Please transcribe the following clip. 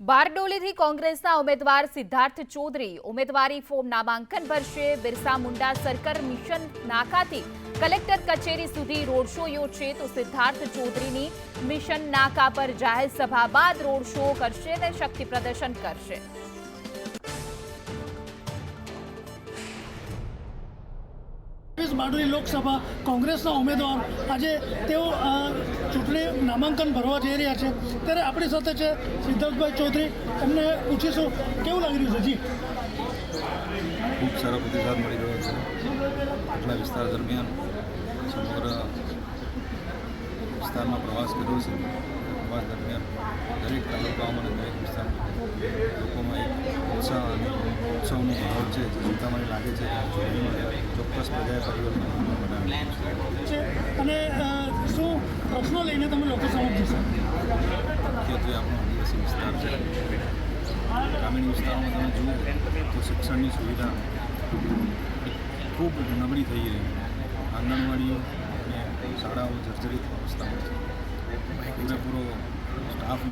બારડોલીથી કોંગ્રેસના ઉમેદવાર સિદ્ધાર્થ ચૌધરી ઉમેદવારી ફોર્મ નામાંકન ભરશે। બિરસા મુંડા સર્કલ મિશન નાકાથી કલેક્ટર કચેરી સુધી રોડ શો યોજશે તો સિદ્ધાર્થ ચૌધરીની મિશન નાકા પર જાહેર સભા બાદ રોડ શો કરશે અને શક્તિ પ્રદર્શન કરશે। બારડોલી લોકસભા કોંગ્રેસના ઉમેદવાર આજે તેઓ ચૂંટણી નામાંકન ભરવા જઈ રહ્યા છે ત્યારે આપણી સાથે છે સિદ્ધાર્થભાઈ ચૌધરી। એમને પૂછીશું કેવું લાગી રહ્યું છે? જી, ખૂબ સારો પ્રતિસાદ મળી રહ્યો છે। આટલા વિસ્તાર દરમિયાન સમગ્ર વિસ્તારમાં પ્રવાસ કર્યો છે। પ્રવાસ દરમિયાન દરેક તાલુકાઓમાં અને દરેક વિસ્તારમાં લોકોમાં એક ઉત્સાહ અને ઉત્સવનો માહોલ છે જે જોતા લાગે છે ચોક્કસ પ્રજાએ પરિવર્તન બનાવ્યું છે। અને શું પ્રશ્નો લઈને તમે લોકો સમજ જશો? મુખ્યત્વે આપણો આદિવાસી વિસ્તાર છે। ગ્રામીણ વિસ્તારોમાં તમે જુઓ તો શિક્ષણની સુવિધા ખૂબ નબળી થઈ રહી છે। આંગણવાડીઓ અને શાળાઓ જર્જરિત અવસ્થામાં છે। પૂરેપૂરો સ્ટાફ